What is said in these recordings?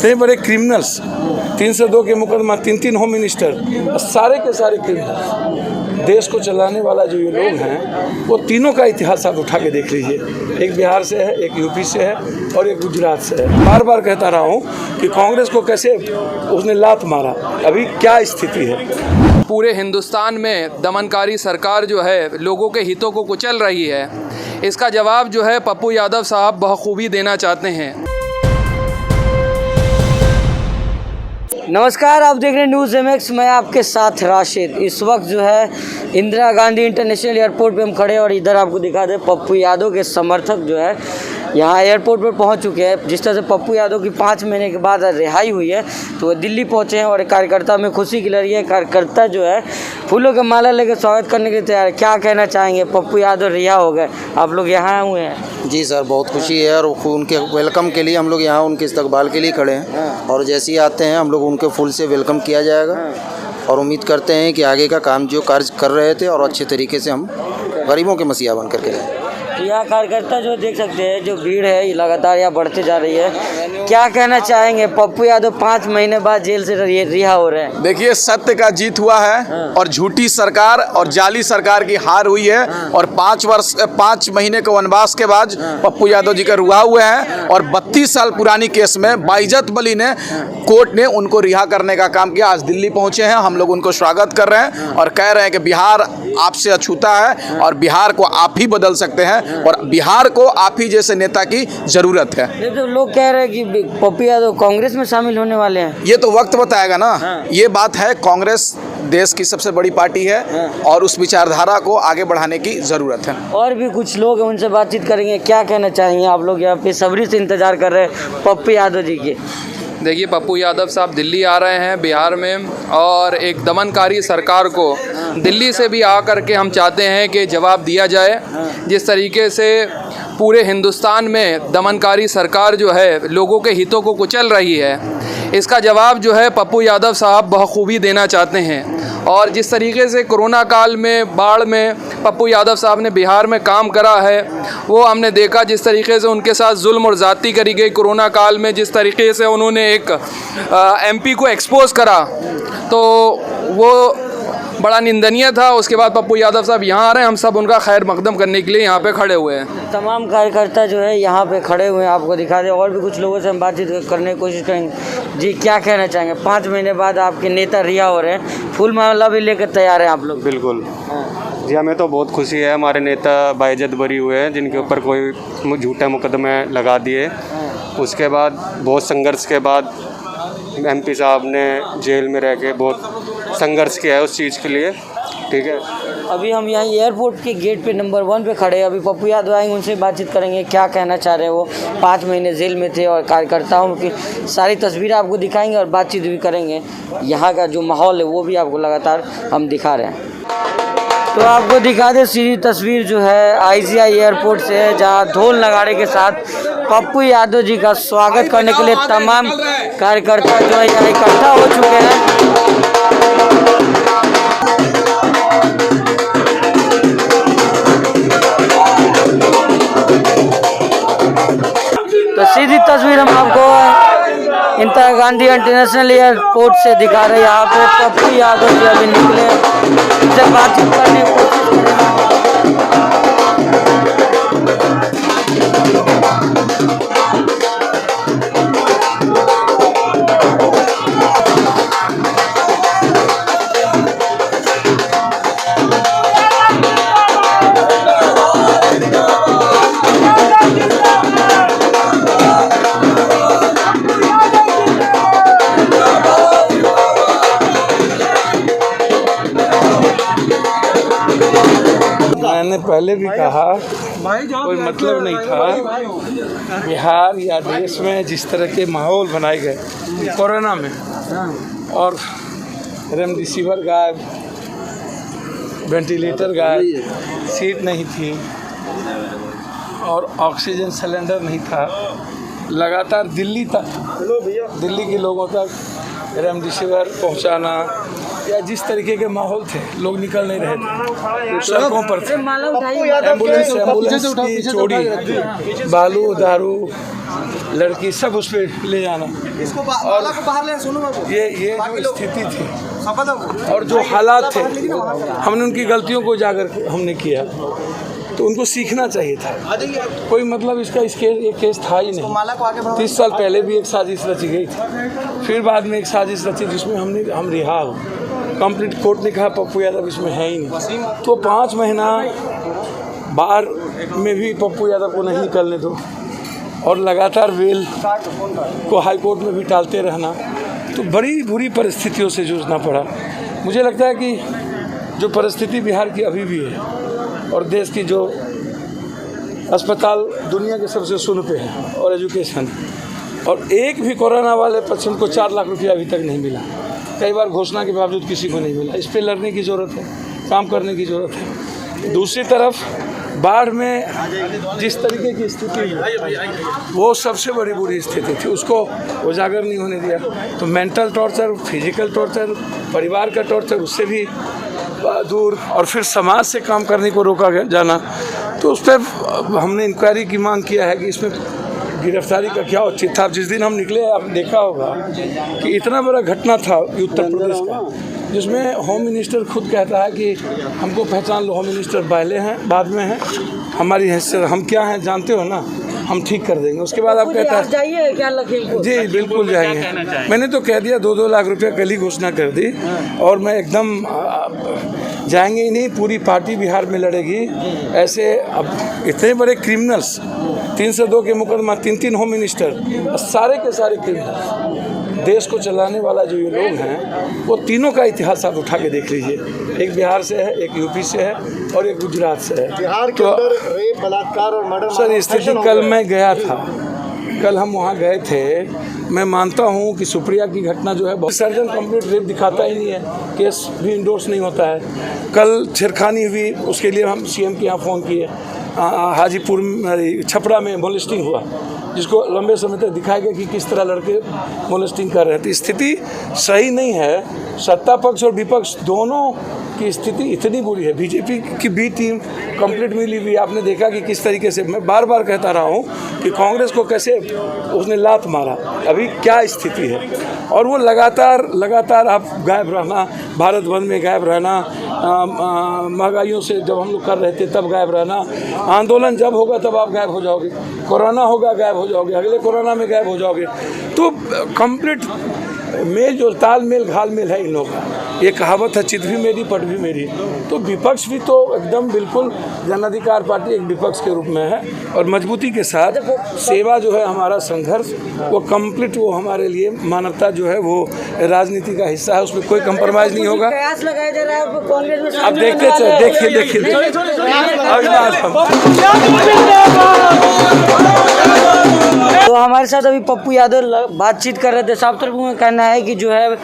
इतने बड़े क्रिमिनल्स, 302 के मुकदमा, 3 होम मिनिस्टर, सारे के सारे क्रिमिनल्स, देश को चलाने वाला जो ये लोग हैं वो तीनों का इतिहास आप उठा के देख लीजिए। एक बिहार से है, एक यूपी से है और एक गुजरात से है। बार बार कहता रहा हूँ कि कांग्रेस को कैसे उसने लात मारा, अभी क्या स्थिति है। पूरे हिंदुस्तान में दमनकारी सरकार जो है लोगों के हितों को कुचल रही है, इसका जवाब जो है पप्पू यादव साहब बखूबी देना चाहते हैं। नमस्कार, आप देख रहे हैं न्यूज़ MX, मैं आपके साथ राशिद। इस वक्त जो है इंदिरा गांधी इंटरनेशनल एयरपोर्ट पे हम खड़े हैं और इधर आपको दिखा दें पप्पू यादव के समर्थक जो है यहाँ एयरपोर्ट पर पहुँच चुके हैं। जिस तरह से पप्पू यादव की 5 महीने के बाद रिहाई हुई है तो वो दिल्ली पहुँचे हैं और कार्यकर्ता में खुशी की लहर है। कार्यकर्ता जो है फूलों के माला लेकर स्वागत करने के लिए तैयार है। क्या कहना चाहेंगे, पप्पू यादव रिहा हो गए, आप लोग यहाँ हुए हैं? जी सर, बहुत खुशी है और उनके वेलकम के लिए हम लोग यहाँ उनके इस्तकबाल के लिए खड़े हैं और जैसे ही आते हैं हम लोग उनके फुल से वेलकम किया जाएगा और उम्मीद करते हैं कि आगे का काम जो कार्य कर रहे थे और अच्छे तरीके से हम गरीबों के मसीहा बन करके रहें। यहाँ कार्यकर्ता जो देख सकते हैं, जो भीड़ है ये लगातार यहाँ बढ़ते जा रही है। क्या कहना चाहेंगे, पप्पू यादव 5 महीने बाद जेल से रिहा हो रहे हैं? देखिए, सत्य का जीत हुआ है और झूठी सरकार और जाली सरकार की हार हुई है और 5 महीने के वनवास के बाद पप्पू यादव जी का रिहा हुए हैं और 32 साल पुरानी केस में बाइज्जत बली ने कोर्ट ने उनको रिहा करने का काम किया। आज दिल्ली पहुंचे हैं, हम लोग उनको स्वागत कर रहे हैं और कह रहे हैं कि बिहार आपसे अछूता है और बिहार को आप ही बदल सकते हैं और बिहार को आप ही जैसे नेता की जरूरत है। तो लोग कह रहे हैं कि पप्पू यादव कांग्रेस में शामिल होने वाले हैं। ये तो वक्त बताएगा ना। ये बात है, कांग्रेस देश की सबसे बड़ी पार्टी है और उस विचारधारा को आगे बढ़ाने की जरूरत है। और भी कुछ लोग हैं, उनसे बातचीत करेंगे। क्या कहना चाहेंगे आप लोग, यहाँ पे सब्री से इंतजार कर रहे हैं पप्पू यादव जी की? देखिए, पप्पू यादव साहब दिल्ली आ रहे हैं बिहार में और एक दमनकारी सरकार को दिल्ली से भी आकर के हम चाहते हैं कि जवाब दिया जाए। जिस तरीके से पूरे हिंदुस्तान में दमनकारी सरकार जो है लोगों के हितों को कुचल रही है, इसका जवाब जो है पप्पू यादव साहब बखूबी देना चाहते हैं। और जिस तरीके से कोरोना काल में बाढ़ में पप्पू यादव साहब ने बिहार में काम करा है, वो हमने देखा जिस तरीके से उनके साथ जुल्म और ज़्यादती करी गई कोरोना काल में, जिस तरीके से उन्होंने एक MP को एक्सपोज करा, तो वो बड़ा निंदनीय था। उसके बाद पप्पू यादव साहब यहाँ आ रहे हैं, हम सब उनका खैर मकदम करने के लिए यहाँ पे खड़े हुए हैं। तमाम कार्यकर्ता जो है यहाँ पे खड़े हुए हैं, आपको दिखा दें। और भी कुछ लोगों से हम बातचीत करने की कोशिश करेंगे। जी, क्या कहना चाहेंगे, 5 महीने बाद आपके नेता रिहा हो रहे हैं, फूल माला भी लेकर तैयार हैं आप लोग? बिल्कुल जी, हमें तो बहुत खुशी है। हमारे नेता बाइज्जत बरी हुए हैं, जिनके ऊपर कोई झूठे मुकदमे लगा दिए। उसके बाद बहुत संघर्ष के बाद MP साहब ने जेल में रह के बहुत संघर्ष किया है उस चीज़ के लिए। ठीक है, अभी हम यहाँ एयरपोर्ट के गेट पे नंबर 1 पे खड़े हैं। अभी पप्पू यादव आएंगे, उनसे बातचीत करेंगे। क्या कहना चाह रहे हैं वो? 5 महीने जेल में थे और कार्यकर्ताओं की सारी तस्वीरें आपको दिखाएंगे और बातचीत भी करेंगे। यहाँ का जो माहौल है वो भी आपको लगातार हम दिखा रहे हैं। तो आपको दिखा दें, सीधी तस्वीर जो है IGI एयरपोर्ट से है, जहाँ ढोल नगाड़े के साथ पप्पू यादव जी का स्वागत करने के लिए तमाम कार्यकर्ता जो है यहाँ इकट्ठा हो चुके हैं। तो सीधी तस्वीर हम आपको इंदिरा गांधी इंटरनेशनल एयरपोर्ट से दिखा रहे हैं। यहाँ पे पप्पू यादव जी अभी निकले, उनसे बातचीत करने की कोशिश करेंगे। मैंने पहले भी कहा, कोई मतलब नहीं था। बिहार या देश में जिस तरह के माहौल बनाए गए कोरोना में, और रेमडेसिविर गायब, वेंटिलेटर गायब, सीट नहीं थी और ऑक्सीजन सिलेंडर नहीं था, लगातार दिल्ली के लोगों तक रेमडेसिविर पहुंचाना, या जिस तरीके के माहौल थे, लोग निकल नहीं रहे थे, सड़कों पर थे, एम्बुलेंस की चोरी, बालू दारू लड़की सब उस पर ले जाना, और ये जो स्थिति थी और जो हालात थे, हमने उनकी गलतियों को उजागर हमने किया, तो उनको सीखना चाहिए था। कोई मतलब इसका ये केस था ही नहीं। 30 साल पहले भी एक साजिश रची गई थी, फिर बाद में एक साजिश रची जिसमें हम रिहा हो। कंप्लीट कोर्ट ने कहा पप्पू यादव इसमें है ही नहीं, तो 5 महीना बाहर में भी पप्पू यादव को नहीं निकलने दो और लगातार बेल को हाई कोर्ट में भी टालते रहना, तो बड़ी बुरी परिस्थितियों से जूझना पड़ा। मुझे लगता है कि जो परिस्थिति बिहार की अभी भी है और देश की जो अस्पताल दुनिया के सबसे सुन पे है और एजुकेशन, और एक भी कोरोना वाले पेशेंट को 4 लाख रुपया अभी तक नहीं मिला, कई बार घोषणा के बावजूद किसी को नहीं मिला। इस पे लड़ने की ज़रूरत है, काम करने की ज़रूरत है। दूसरी तरफ बाढ़ में जिस तरीके की स्थिति है वो सबसे बड़ी बुरी स्थिति थी, उसको उजागर नहीं होने दिया। तो मेंटल टॉर्चर, फिजिकल टॉर्चर, परिवार का टॉर्चर, उससे भी दूर, और फिर समाज से काम करने को रोका जाना, तो उस पर हमने इंक्वायरी की मांग किया है कि इसमें गिरफ्तारी का क्या उचित था। जिस दिन हम निकले आपने देखा होगा कि इतना बड़ा घटना था उत्तर प्रदेश का, जिसमें होम मिनिस्टर खुद कहता है कि हमको पहचान लो, होम मिनिस्टर पहले हैं बाद में हैं, हमारी हैसियत हम क्या हैं जानते हो ना, हम ठीक कर देंगे। उसके बाद आप कहता है जाइए क्या लखीमपुर? जी बिल्कुल जाएंगे। मैंने तो कह दिया 2-2 लाख रुपया कल ही घोषणा कर दी, और मैं एकदम जाएंगे ही नहीं, पूरी पार्टी बिहार में लड़ेगी। ऐसे अब इतने बड़े क्रिमिनल्स, 302 के मुकदमा, 3 होम मिनिस्टर, सारे के सारे क्रिमिनल, देश को चलाने वाला जो ये लोग हैं, वो तीनों का इतिहास आप उठा के देख लीजिए। एक बिहार से है, एक यूपी से है और एक गुजरात से है। बिहार के अंदर रेप, बलात्कार और मर्डर सर स्थिति कल मैं गया था, कल हम वहाँ गए थे। मैं मानता हूँ कि सुप्रिया की घटना जो है, सर्जन कंप्लीट रेप दिखाता ही नहीं है, केस भी इंडोर्स नहीं होता है। कल छेड़खानी हुई, उसके लिए हम सीएम के यहाँ फ़ोन किए। हाजीपुर छपरा में मोलेस्टिंग हुआ, जिसको लंबे समय तक दिखाया गया कि किस तरह लड़के मोलेस्टिंग कर रहे थे। स्थिति सही नहीं है, सत्ता पक्ष और विपक्ष दोनों की स्थिति इतनी बुरी है। बीजेपी की बी टीम कंप्लीट मिली हुई, आपने देखा कि किस तरीके से, मैं बार बार कहता रहा हूँ कि कांग्रेस को कैसे उसने लात मारा, अभी क्या स्थिति है। और वो लगातार आप गायब रहना, भारत बंद में गायब रहना, महंगाइयों से जब हम लोग कर रहे थे तब गायब रहना, आंदोलन जब होगा तब आप गायब हो जाओगे, कोरोना होगा गायब हो जाओगे, अगले कोरोना में गायब हो जाओगे। तो कंप्लीट मेल जो तालमेल घालमेल है इन लोगों का। ये कहावत है, चित भी मेरी पट भी मेरी। तो विपक्ष भी तो एकदम बिल्कुल जन अधिकार पार्टी एक विपक्ष के रूप में है, और मजबूती के साथ सेवा जो है हमारा संघर्ष, वो कंप्लीट, वो हमारे लिए मानवता जो है वो राजनीति का हिस्सा है, उसमें कोई कंप्रोमाइज़ नहीं होगा। प्रयास लगाया जा रहा है कांग्रेस में, अब देखिए तो हमारे साथ अभी पप्पू यादव बातचीत कर रहे थे। साफ तौर पर कहना है कि जो है,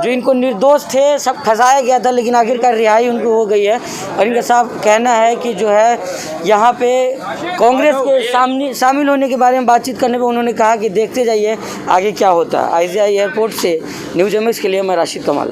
जो इनको निर्दोष थे सब फंसाया गया था, लेकिन आखिरकार रिहाई उनको हो गई है। और इनका साफ कहना है कि जो है यहाँ पे कांग्रेस के शामिल होने के बारे में बातचीत करने पे उन्होंने कहा कि देखते जाइए आगे क्या होता है। IGI एयरपोर्ट से न्यूज़ एमएस के लिए मैं राशिद कमाल।